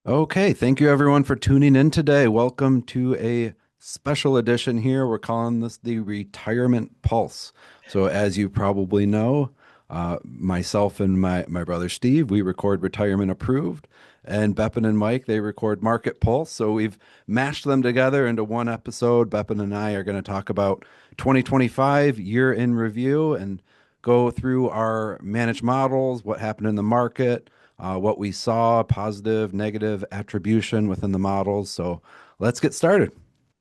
Okay, thank you everyone for tuning in today. Welcome to a special edition here. We're calling this the Retirement Pulse. So, as you probably know, myself and my brother Steve, we record Retirement Approved, and Bepin and Mike, they record Market Pulse. So, we've mashed them together into one episode. Bepin and I are going to talk about 2025 year in review and go through our managed models, what happened in the market, what we saw, positive, negative attribution within the models. So let's get started.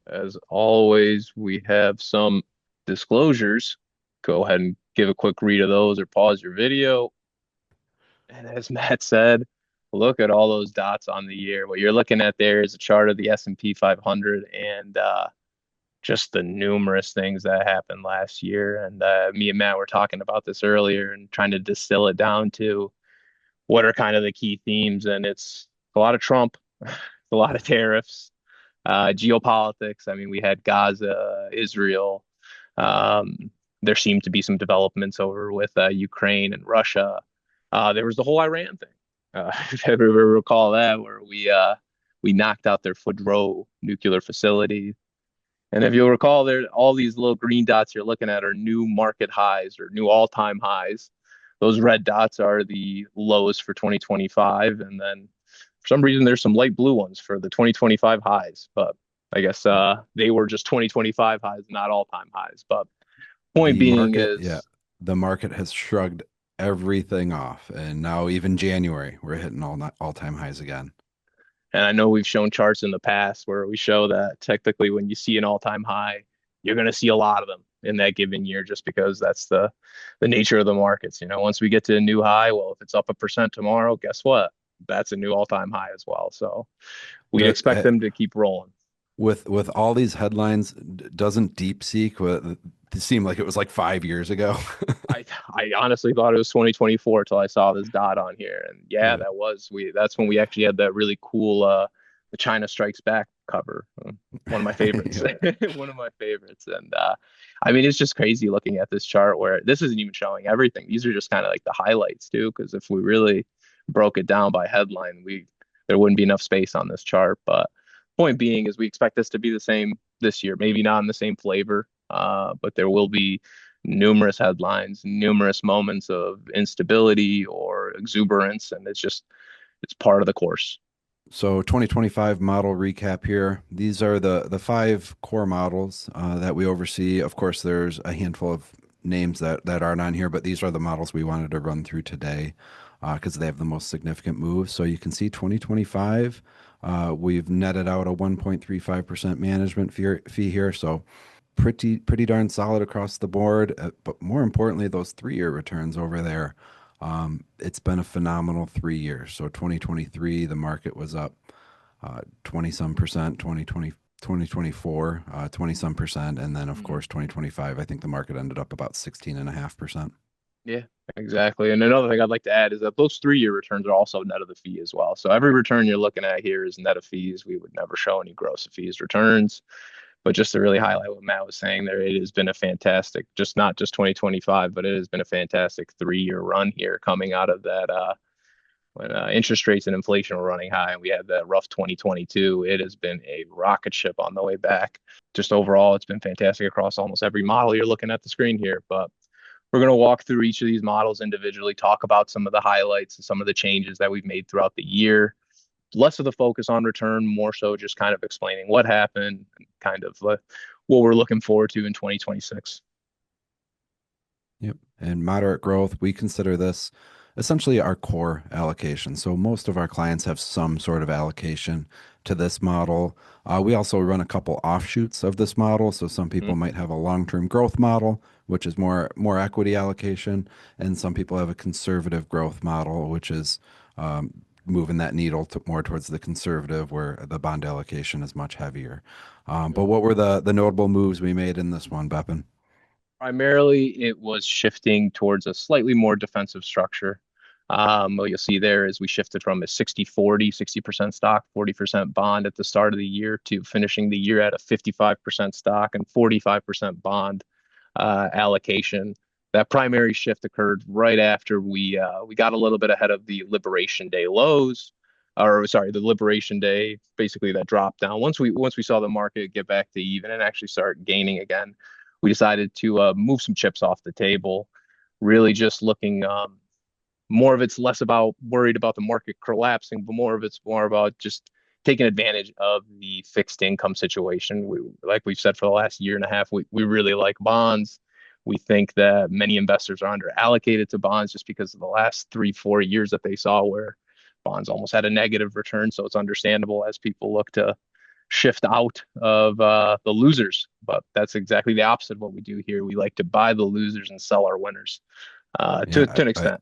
As always, we have some disclosures. Go ahead and give a quick read of those or pause your video. And as Matt said, look at all those dots on the year. What you're looking at there is a chart of the S&P 500 and just the numerous things that happened last year. And me and Matt were talking about this earlier and trying to distill it down to what are kind of the key themes. And it's a lot of Trump, a lot of tariffs, geopolitics. I mean, we had Gaza, Israel. Um, there seemed to be some developments over with Ukraine and Russia. There was the whole Iran thing. If you ever recall that, where we knocked out their Fordow nuclear facility. And if you'll recall, there all these little green dots you're looking at are new market highs or new all-time highs. Those red dots are the lows for 2025, and then for some reason there's some light blue ones for the 2025 highs. But I guess they were just 2025 highs, not all-time highs. But point The being market, yeah, is, the market has shrugged everything off, and now even January, we're hitting all-time highs again. and I know we've shown charts in the past where we show that technically when you see an all-time high, you're going to see a lot of them in that given year just because that's the nature of the markets. Once we get to a new high, well, if it's up 1% tomorrow, guess what? That's a new all-time high as well. So we The expect them to keep rolling. with all these headlines, doesn't DeepSeek seem like it was like 5 years ago? I honestly thought it was 2024 till I saw this dot on here, and yeah, Yeah. that's when we actually had that really cool the China Strikes Back cover. One of my favorites. Yeah. One of my favorites. And I mean, it's just crazy looking at this chart where this isn't even showing everything. These are just kind of like the highlights too, because if we really broke it down by headline, we there wouldn't be enough space on this chart. But point being is we expect this to be the same this year, maybe not in the same flavor, but there will be numerous headlines, numerous moments of instability or exuberance, and it's part of the course. So 2025 model recap here. These are the five core models that we oversee. Of course, there's a handful of names that aren't on here, but these are the models we wanted to run through today because they have the most significant moves. So you can see 2025, we've netted out a 1.35% management fee here. So pretty darn solid across the board. But more importantly, those 3-year returns over there. It's been a phenomenal 3 years. So 2023, the market was up 20 some percent, 2024, 20 some percent. And then, of Mhm. course, 2025, I think the market ended up about 16.5%. Yeah, exactly. And another thing I'd like to add is that those 3-year returns are also net of the fee as well. So every return you're looking at here is net of fees. We would never show any gross of fees returns. But just to really highlight what Matt was saying there, it has been a fantastic, just not just 2025, but it has been a fantastic 3-year run here coming out of that when interest rates and inflation were running high and we had that rough 2022. It has been a rocket ship on the way back. Just overall, it's been fantastic across almost every model you're looking at the screen here. But we're going to walk through each of these models individually, talk about some of the highlights and some of the changes that we've made throughout the year. Less of the focus on return, more so just kind of explaining what happened and kind of what we're looking forward to in 2026. Yep. And moderate growth, we consider this essentially our core allocation. So most of our clients have some sort of allocation to this model. We also run a couple offshoots of this model. So some people Mhm. might have a long-term growth model, which is more equity allocation, and some people have a conservative growth model, which is moving that needle more towards the conservative, where the bond allocation is much heavier. But what were the notable moves we made in this one, Bepin? Primarily, it was shifting towards a slightly more defensive structure. What you'll see there is we shifted from a 60-40, 60% stock, 40% bond at the start of the year to finishing the year at a 55% stock and 45% bond allocation. That primary shift occurred right after we got a little bit ahead of the Liberation Day lows. or sorry, the Liberation Day, basically that drop down. Once we saw the market get back to even and actually start gaining again, we decided to move some chips off the table. Really, just looking more of it's less about worried about the market collapsing, but more of it's more about just taking advantage of the fixed income situation. Like we've said for the last year and a half, we really like bonds. We think that many investors are under allocated to bonds just because of the last 3, 4 years that they saw where bonds almost had a negative return. So it's understandable as people look to shift out of the losers. But that's exactly the opposite of what we do here. We like to buy the losers and sell our winners to Yeah, an extent.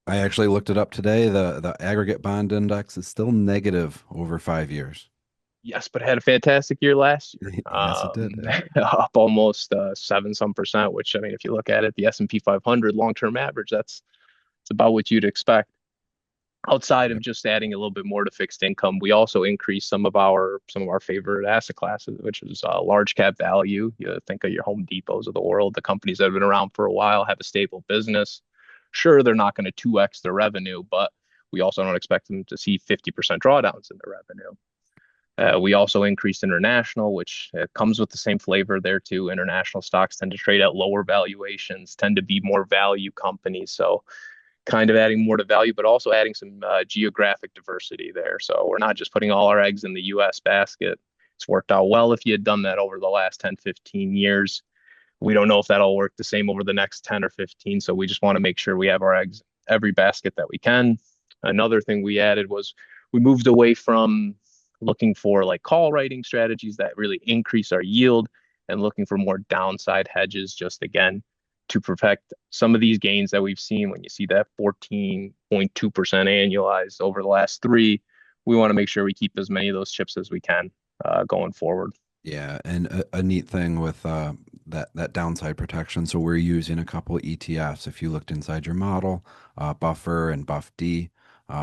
I actually looked it up today. The aggregate bond index is still negative over 5 years. Yes, but had a fantastic year last year. Yes, it did. Up almost 7% which I mean, if you look at it, the S&P 500 long-term average, that's it's about what you'd expect. Outside of Yep. just adding a little bit more to fixed income, we also increased some of our favorite asset classes, which is large cap value. You think of your Home Depots of the world, the companies that have been around for a while, have a stable business. Sure, they're not going to 2x their revenue, but we also don't expect them to see 50% drawdowns in their revenue. We also increased international, which comes with the same flavor there too. International stocks tend to trade at lower valuations, tend to be more value companies. So kind of adding more to value, but also adding some geographic diversity there. So we're not just putting all our eggs in the US basket. It's worked out well if you had done that over the last 10, 15 years. We don't know if that'll work the same over the next 10 or 15. So we just want to make sure we have our eggs every basket that we can. Another thing we added was we moved away from looking for like call writing strategies that really increase our yield and looking for more downside hedges, just again, to protect some of these gains that we've seen. When you see that 14.2% annualized over the last three, we want to make sure we keep as many of those chips as we can going forward. Yeah, and a neat thing with that downside protection. So we're using a couple of ETFs. If you looked inside your model, Buffer and Buff D,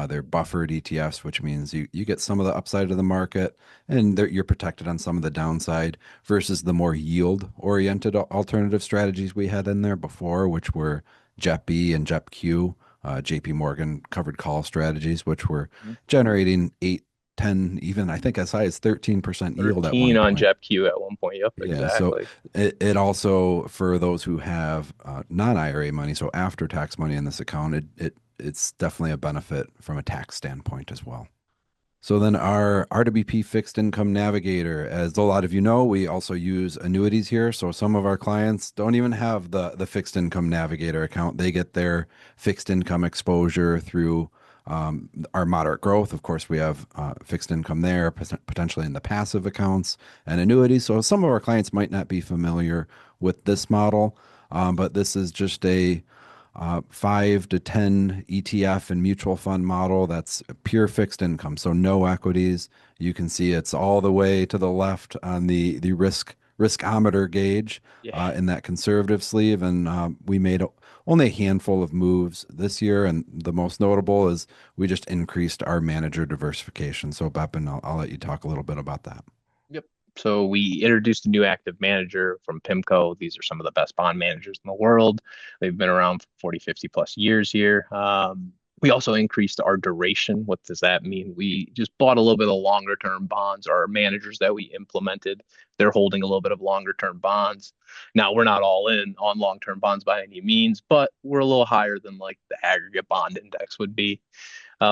they're buffered ETFs, which means you get some of the upside of the market, and you're protected on some of the downside versus the more yield-oriented alternative strategies we had in there before, which were JEP-B and JEP-Q, JP Morgan covered call strategies, which were generating 8, 10, even I think as high as 13% yield at 13 one on point. JEP-Q at one point. Yep, Yeah, so exactly. it also for those who have non-IRA money, so after tax money in this account, it's definitely a benefit from a tax standpoint as well. So then our RWP fixed income navigator, as a lot of you know, we also use annuities here. So some of our clients don't even have the fixed income navigator account. They get their fixed income exposure through our moderate growth. Of course, we have fixed income there, potentially in the passive accounts and annuities. So some of our clients might not be familiar with this model, but this is just a 5 to 10 ETF and mutual fund model that's pure fixed income, so no equities. You can see it's all the way to the left on the riskometer gauge Yeah. in that conservative sleeve, and we made only a handful of moves this year, and the most notable is we just increased our manager diversification. So, Bepin, I'll let you talk a little bit about that. Yep. So we introduced a new active manager from PIMCO. These are some of the best bond managers in the world. They've been around for 40, 50 plus years here. We also increased our duration. What does that mean? We just bought a little bit of longer term bonds. Our managers that we implemented, they're holding a little bit of longer term bonds. Now, we're not all in on long term bonds by any means, but we're a little higher than like the aggregate bond index would be.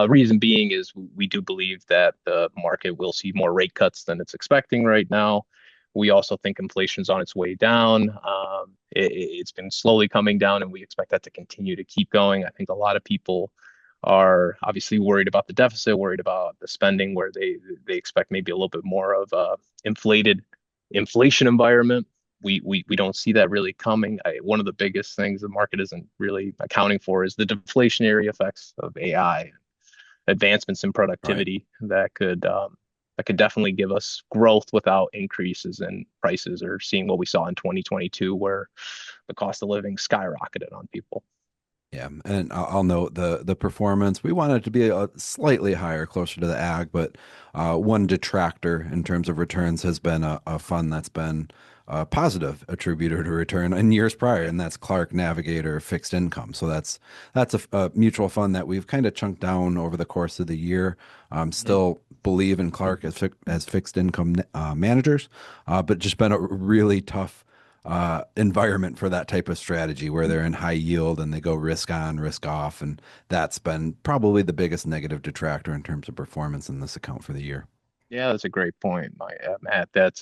Reason being is we do believe that the market will see more rate cuts than it's expecting right now. We also think inflation's on its way down. It's been slowly coming down, and we expect that to continue to keep going. I think a lot of people are obviously worried about the deficit, worried about the spending, where they expect maybe a little bit more of a inflated inflation environment. We don't see that really coming. One of the biggest things the market isn't really accounting for is the deflationary effects of AI, advancements in Right. productivity that could definitely give us growth without increases in prices or seeing what we saw in 2022 where the cost of living skyrocketed on people. Yeah, and I'll note the performance. We want it to be a slightly higher, closer to the ag, but one detractor in terms of returns has been a fund that's been a positive attributor to return in years prior, and that's Clark Navigator Fixed Income. So that's a mutual fund that we've kind of chunked down over the course of the year. Mhm. Still believe in Clark as fixed income managers, but just been a really tough environment for that type of strategy where they're in high yield and they go risk on, risk off, and that's been probably the biggest negative detractor in terms of performance in this account for the year. Yeah, that's a great point, Matt. That's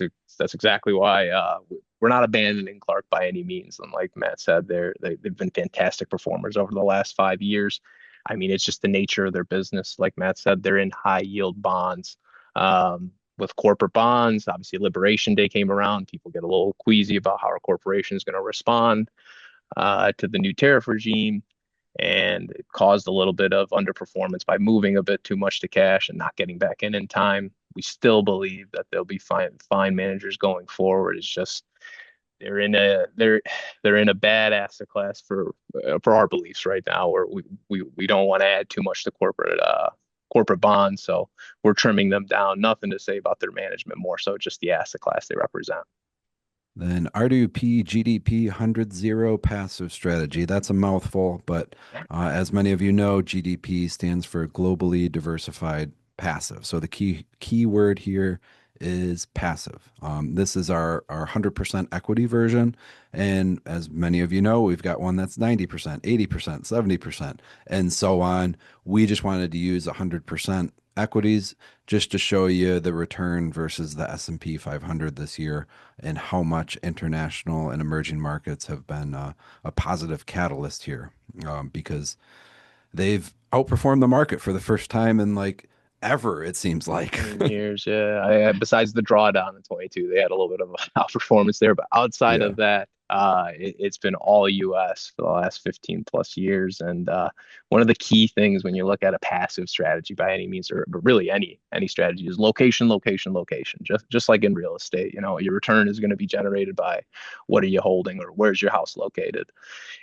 exactly why we're not abandoning Clark by any means. And like Matt said, they've been fantastic performers over the last 5 years. I mean, it's just the nature of their business. Like Matt said, they're in high yield bonds. With corporate bonds, obviously Liberation Day came around. People get a little queasy about how our corporation is going to respond to the new tariff regime, and it caused a little bit of underperformance by moving a bit too much to cash and not getting back in time. We still believe that they'll be fine managers going forward. It's just they're in a they're in a bad asset class for our beliefs right now, where we don't want to add too much to corporate bonds, so we're trimming them down. Nothing to say about their management, more so just the asset class they represent. Then RWP GDP 100 zero passive strategy. That's a mouthful, but as many of you know, GDP stands for globally diversified passive. So the key word here is passive. This is our 100% equity version. And as many of you know, we've got one that's 90%, 80%, 70%, and so on. We just wanted to use 100% equities just to show you the return versus the S&P 500 this year and how much international and emerging markets have been a positive catalyst here, because they've outperformed the market for the first time in like ever, it seems like. In years, yeah. Besides the drawdown in 22, they had a little bit of a outperformance there, but outside Yeah. of that, it's been all US for the last 15 plus years. And one of the key things when you look at a passive strategy by any means, or really any strategy, is location, location, location. Just like in real estate, your return is going to be generated by what are you holding, or where's your house located.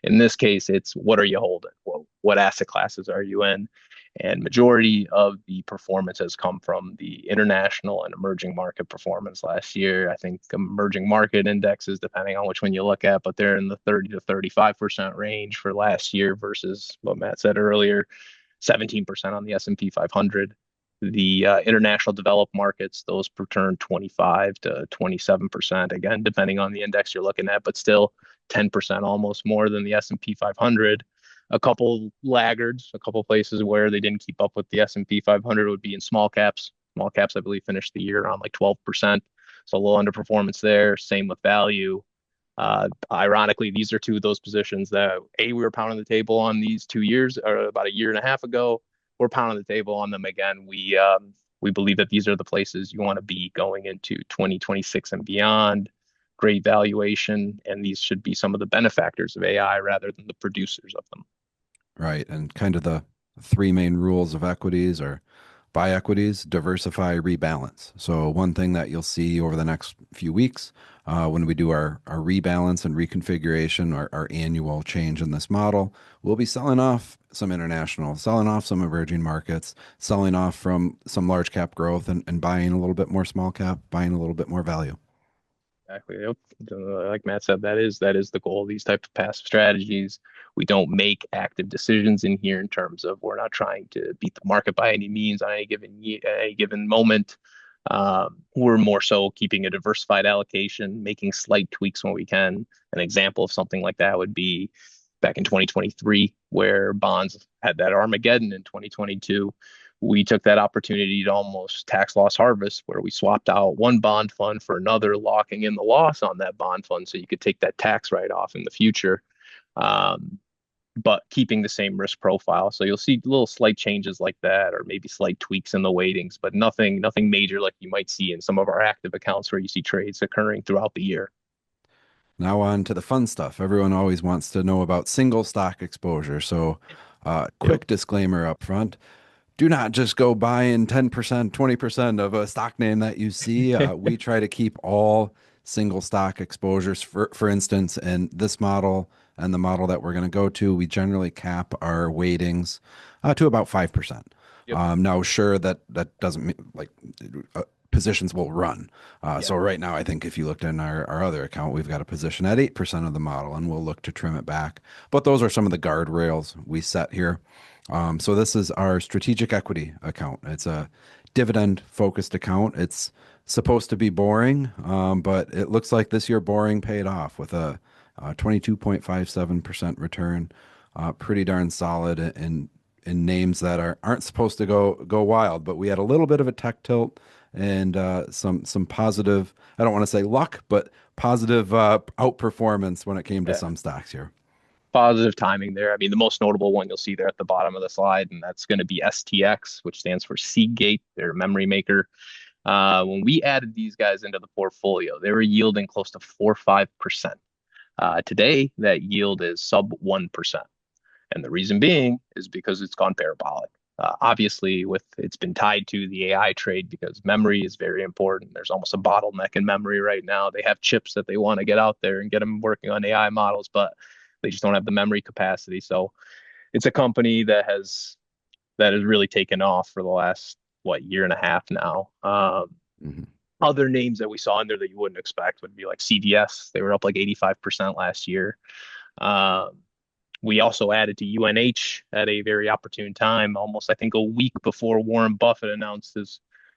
In this case, it's what are you holding? Well, what asset classes are you in? And majority of the performance has come from the international and emerging market performance last year. I think emerging market indexes, depending on which one you look at, but they're in the 30 to 35% range for last year versus what Matt said earlier, 17% on the S&P 500. The international developed markets, those return 25 to 27%, again, depending on the index you're looking at, but still 10% almost more than the S&P 500. A couple laggards, a couple places where they didn't keep up with the S&P 500 would be in small caps. Small caps, I believe, finished the year around like 12%. So a little underperformance there. Same with value. Ironically, these are two of those positions that we were pounding the table on these 2 years, or about a year and a half ago. We're pounding the table on them again. We believe that these are the places you want to be going into 2026 and beyond. Great valuation, and these should be some of the benefactors of AI rather than the producers of them. Right. And kind of the three main rules of equities are buy equities, diversify, rebalance. So one thing that you'll see over the next few weeks when we do our rebalance and reconfiguration, our annual change in this model, we'll be selling off some international, selling off some emerging markets, selling off from some large cap growth and buying a little bit more small cap, buying a little bit more value. Exactly. Yep. Like Matt said, that is the goal of these types of passive strategies. We don't make active decisions in here in terms of we're not trying to beat the market by any means on any given moment. We're more so keeping a diversified allocation, making slight tweaks when we can. An example of something like that would be back in 2023, where bonds had that Armageddon in 2022. We took that opportunity to almost tax loss harvest, where we swapped out one bond fund for another, locking in the loss on that bond fund so you could take that tax write off in the future, um, but keeping the same risk profile. So you'll see little slight changes like that, or maybe slight tweaks in the weightings, but nothing major like you might see in some of our active accounts where you see trades occurring throughout the year. Now on to the fun stuff. Everyone always wants to know about single stock exposure. So Yep. quick disclaimer up front. Do not just go buying 10%, 20% of a stock name that you see. We try to keep all single stock exposures. For instance, in this model and the model that we're going to go to, we generally cap our weightings to about 5%. Yep. Now, sure, that doesn't mean like positions will run. Yeah. So right now, I think if you looked in our other account, we've got a position at 8% of the model, and we'll look to trim it back. But those are some of the guardrails we set here. So this is our strategic equity account. It's a dividend focused account. It's supposed to be boring, but it looks like this year boring paid off with a 22.57% return. Pretty darn solid in names that aren't supposed to go wild. But we had a little bit of a tech tilt and some positive. I don't want to say luck, but positive outperformance when it came to Yeah. some stocks here. Positive timing there. I mean, the most notable one you'll see there at the bottom of the slide, and that's going to be STX, which stands for Seagate, their memory maker. When we added these guys into the portfolio, they were yielding close to 4 or 5%. Today, that yield is sub 1%. And the reason being is because it's gone parabolic. Obviously, with it's been tied to the AI trade because memory is very important. There's almost a bottleneck in memory right now. They have chips that they want to get out there and get them working on AI models, but they just don't have the memory capacity. So it's a company that has really taken off for the last year and a half now. Mhm. Other names that we saw in there that you wouldn't expect would be like CVS. They were up like 85% last year. Um, we also added to UNH at a very opportune time, almost I think a week before Warren Buffett announced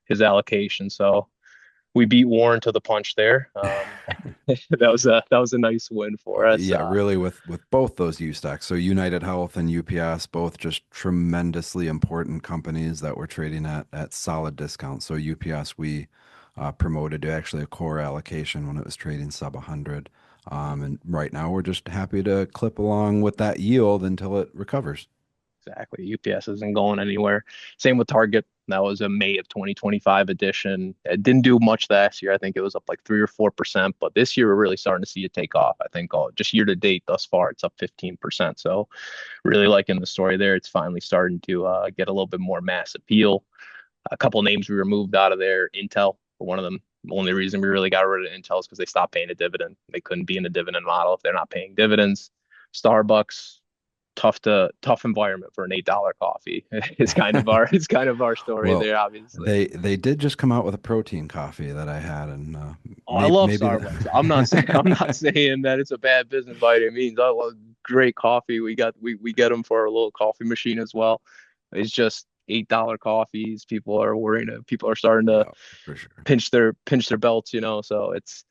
his allocation. So we beat Warren to the punch there. That was a nice win for us. Yeah, really with both those U stocks. So United Health and UPS, both just tremendously important companies that were trading at solid discounts. So UPS we promoted to actually a core allocation when it was trading sub 100. And right now we're just happy to clip along with that yield until it recovers. Exactly. UPS isn't going anywhere. Same with Target. That was a May of 2025 edition. It didn't do much last year. I think it was up like 3 or 4%, but this year we're really starting to see it take off. I think just year to date thus far, it's up 15%. So really liking the story there. It's finally starting to get a little bit more mass appeal. A couple names we removed out of there. Intel, for one of them. The only reason we really got rid of Intel is because they stopped paying a dividend. They couldn't be in a dividend model if they're not paying dividends. Starbucks, tough environment for an $8 coffee. It's kind of our story Well, there, obviously. they did just come out with a protein coffee that I had, and Oh, I love maybe Starbucks. I'm not saying that it's a bad business by any means. I love great coffee. We get them for our little coffee machine as well. It's just $8 coffees. People are starting to yeah, for sure. pinch their belts, so it's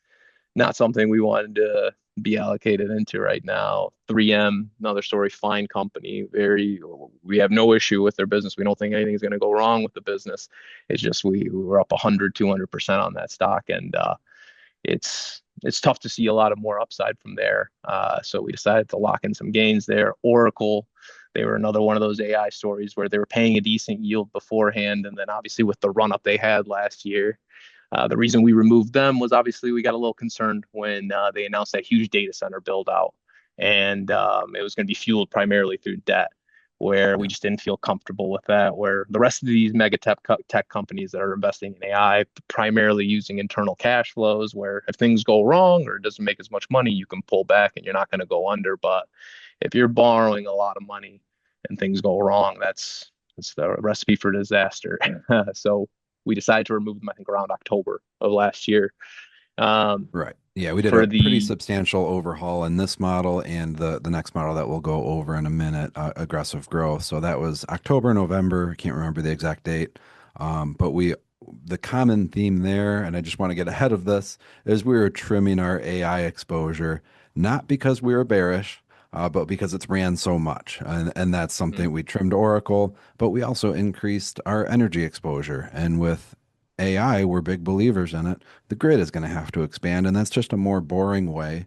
not something we wanted to be allocated into right now. 3M, another story, fine company. We have no issue with their business. We don't think anything's going to go wrong with the business. It's just we were up 100, 200% on that stock, and it's tough to see a lot of more upside from there. So we decided to lock in some gains there. Oracle, they were another one of those AI stories where they were paying a decent yield beforehand, and then obviously with the run up they had last year, the reason we removed them was obviously we got a little concerned when they announced that huge data center build out, and it was going to be fueled primarily through debt, where we Yeah. just didn't feel comfortable with that. Where the rest of these mega tech companies that are investing in AI, primarily using internal cash flows, where if things go wrong or it doesn't make as much money, you can pull back and you're not going to go under. But if you're borrowing a lot of money and things go wrong, that's the recipe for disaster. So we decided to remove them, I think, around October of last year. Um, Right. Yeah, we did a for pretty the substantial overhaul in this model and the next model that we'll go over in a minute, aggressive growth. So that was October, November. I can't remember the exact date. But the common theme there, and I just want to get ahead of this, is we were trimming our AI exposure, not because we were bearish, but because it's ran so much. And that's Mhm. something we trimmed Oracle, but we also increased our energy exposure. And with AI, we're big believers in it. The grid is going to have to expand, and that's just a more boring way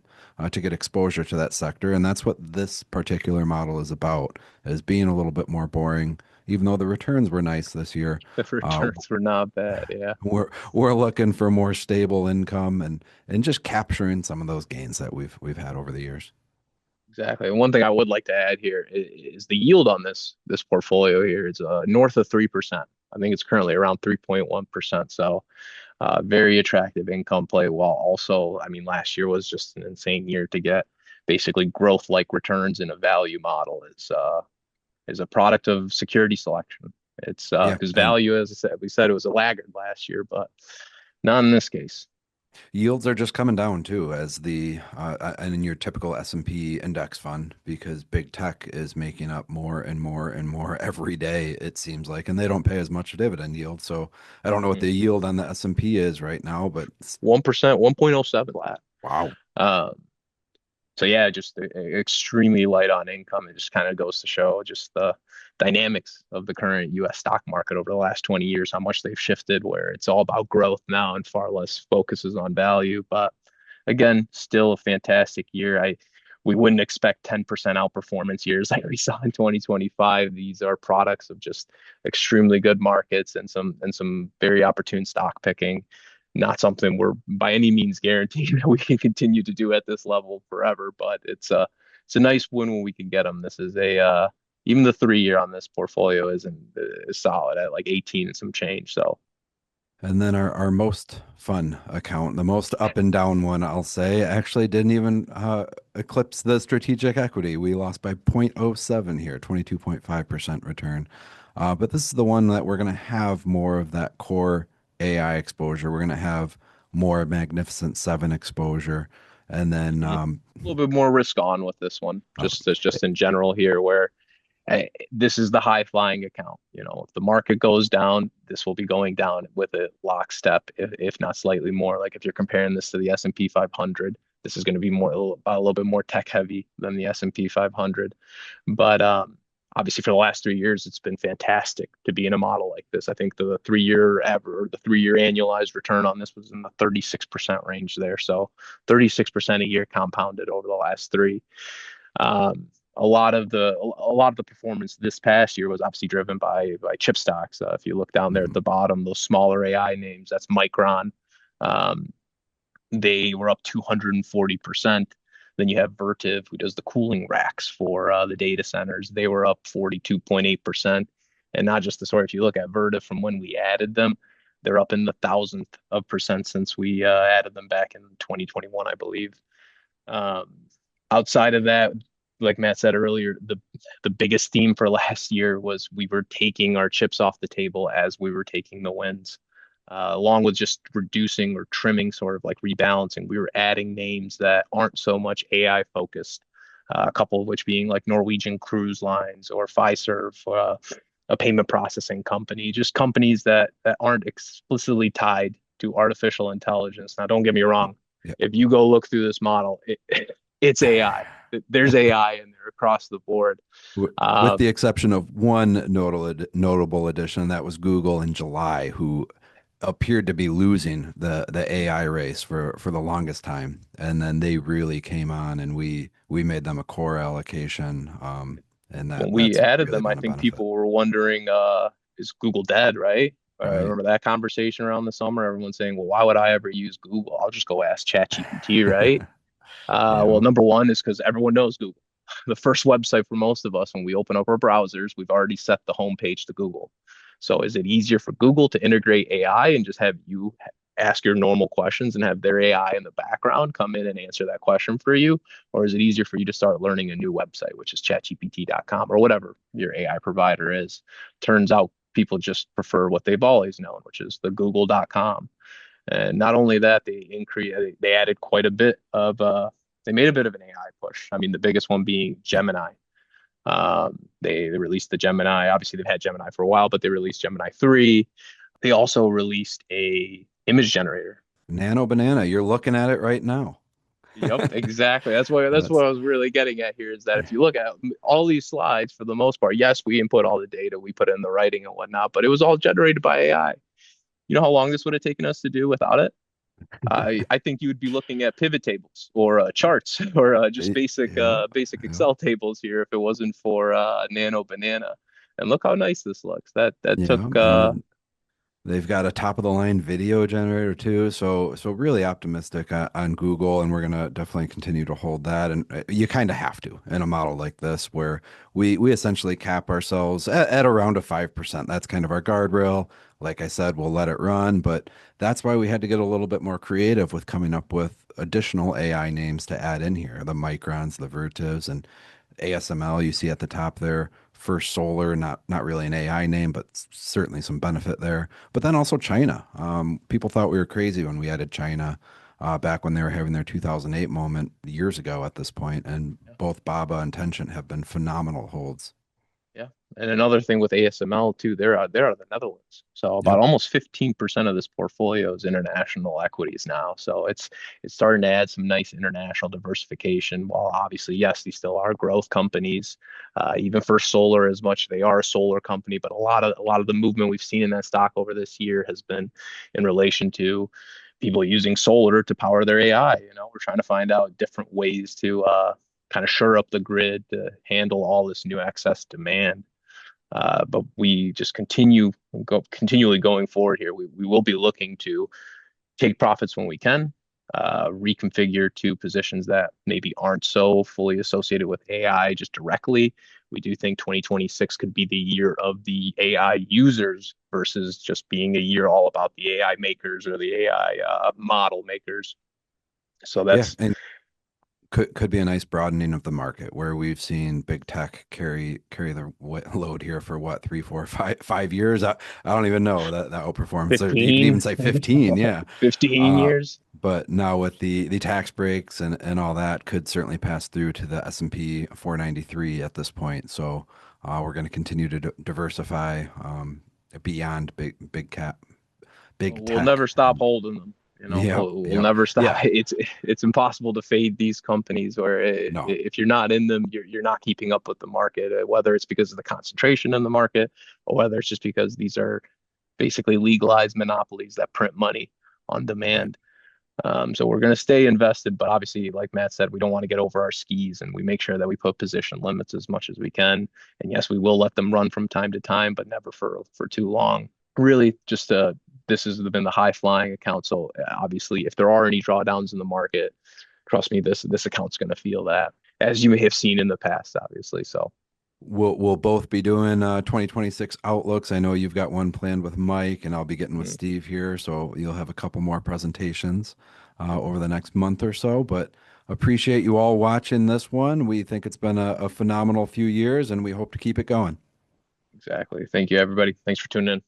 to get exposure to that sector. And that's what this particular model is about, is being a little bit more boring. Even though the returns were nice this year, the uh, returns were not bad. Yeah, we're looking for more stable income and just capturing some of those gains that we've had over the years. exactly. And one thing I would like to add here is the yield on this portfolio here is north of 3%. I think it's currently around 3.1%. So very attractive income play. While also, I mean, last year was just an insane year to get basically growth like returns in a value model. Is a product of security selection. It's Yeah, because and value, as I said, we said it was a laggard last year, but Not in this case. Yields are just coming down too, as the and in your typical S&P index fund, because big tech is making up more and more and more every day, it seems like, and they don't pay as much dividend yield. So I don't know what the Mhm. yield on the S&P is right now, but 1%, 1.07 lat. wow. Um, So yeah, just extremely light on income. It just kind of goes to show just the dynamics of the current U.S. stock market over the last 20 years, how much they've shifted, where it's all about growth now and far less focuses on value. But again, still a fantastic year. We wouldn't expect 10% outperformance years like we saw in 2025. These are products of just extremely good markets and some very opportune stock picking. Not something we're by any means guaranteed that we can continue to do at this level forever, but it's a nice win when we can get them. This is a even the 3 year on this portfolio isn't is solid at like 18 and some change. So And then our most fun account, the most up and down one, I'll say, actually didn't even eclipse the strategic equity. We lost by zero point oh 0.07 here, 22.5% return. But this is the one that we're going to have more of that core AI exposure. We're going to have more Magnificent Seven exposure. And then, a little bit more risk on with this one, uh, just in general here, where this is the high flying account. If the market goes down, this will be going down with a lockstep, if not slightly more. Like if you're comparing this to the S&P 500, this is going to be a little bit more tech heavy than the S&P 500. But obviously, for the last 3 years, it's been fantastic to be in a model like this. I think the 3 year ever, the 3 year annualized return on this was in the 36% range there. So 36% a year compounded over the last three. Um, a lot of the performance this past year was obviously driven by chip stocks. If you look down there at mhm. the bottom, those smaller AI names, that's Micron. Um, they were up 240%. Then you have Vertiv, who does the cooling racks for the data centers. They were up 42.8%. And not just the sort, if you look at Vertiv from when we added them, they're up in the thousandth of percent since we added them back in 2021, I believe. Um, Outside of that, like Matt said earlier, the biggest theme for last year was we were taking our chips off the table as we were taking the wins, along with just reducing or trimming, sort of like rebalancing. We were adding names that aren't so much AI focused. A couple of which being like Norwegian Cruise Lines or Fiserv, a payment processing company, just companies that aren't explicitly tied to artificial intelligence. Now, don't get me wrong, Yeah. if you go look through this model, it's AI. There's AI in there across the board. With the Um, exception of one notable addition, that was Google in July, who appeared to be losing the AI race for the longest time, and then they really came on, and we made them a core allocation, and when we that's added really them, I been a think benefit. people were wondering, is Google dead, right? Right. Remember that conversation around the summer? Everyone saying, well, why would I ever use Google? I'll just go ask ChatGPT, right? Well, Yeah. number one is because everyone knows Google. The first website for most of us when we open up our browsers, we've already set the homepage to Google. So is it easier for Google to integrate AI and just have you ask your normal questions and have their AI in the background come in and answer that question for you? Or is it easier for you to start learning a new website, which is chatgpt.com or whatever your AI provider is? Turns out people just prefer what they've always known, which is the google.com. And not only that, they added quite a bit of they made a bit of an AI push. I mean, the biggest one being Yep. Gemini. They released the Gemini. Obviously, they've had Gemini for a while, but they released Gemini 3. They also released a image generator. Nano banana, you're looking at it right now. Yep, exactly. That's what That's I was really getting at here is that if you look at all these slides, for the most part, yes, we input all the data, we put in the writing and whatnot, but it was all generated by AI. You know how long this would have taken us to do without it? I think you would be looking at pivot tables or charts or just Yep. basic Yep. Excel tables here if it wasn't for Nano Banana. And look how nice this looks. That took Yeah, and they've got a top of the line video generator too, so really optimistic on Google, and we're gonna definitely continue to hold that. And you kind of have to in a model like this, where we essentially cap ourselves at around a 5%. That's kind of our guardrail. Like I said, we'll let it run, but that's why we had to get a little bit more creative with coming up with additional AI names to add in here, the Microns, the Vertivs, and ASML you see at the top there. First Solar, not really an AI name, but certainly some benefit there. But then also China. People thought we were crazy when we added China back when they were having their 2008 moment years ago at this point, and both Baba and Tencent have been phenomenal holds. Yeah. And another thing with ASML too, they're out of the Netherlands. So about Yep. almost 15% of this portfolio is international equities now. So it's starting to add some nice international diversification. While obviously, yes, these still are growth companies. Even for solar, as much they are a solar company, but a lot of the movement we've seen in that stock over this year has been in relation to people using solar to power their AI. We're trying to find out different ways to kind of shore up the grid to handle all this new excess demand. But we just continually going forward here. We will be looking to take profits when we can, reconfigure to positions that maybe aren't so fully associated with AI just directly. We do think 2026 could be the year of the AI users versus just being a year all about the AI makers or the AI model makers. So Yeah, that's and could be a nice broadening of the market where we've seen big tech carry the load here for what 3, 4, 5 years. I don't even know that outperformance. Or you could even 15, say 15. Yeah. 15 Uh, years. but now with the tax breaks and all that could certainly pass through to the S&P 493 at this point. So we're going to continue to diversify beyond big cap, big We'll tech. never stop holding them. Yep, We'll yep, never stop. yeah. It's impossible to fade these companies where No, if you're not in them, you're not keeping up with the market, whether it's because of the concentration in the market or whether it's just because these are basically legalized monopolies that print money on right. demand. So we're going to stay invested, but obviously, like Matt said, we don't want to get over our skis and we make sure that we put position limits as much as we can. And yes, we will let them run from time to time, but never for too long. Really, just this has been the high flying account. So obviously, if there are any drawdowns in the market, trust me, this account's going to feel that, as you may have seen in the past, obviously. So We'll both be doing 2026 outlooks. I know you've got one planned with Mike, and I'll be getting with mm, Steve here, so you'll have a couple more presentations over the next month or so. But appreciate you all watching this one. We think it's been a phenomenal few years, and we hope to keep it going. exactly. Thank you, everybody. Thanks for tuning in.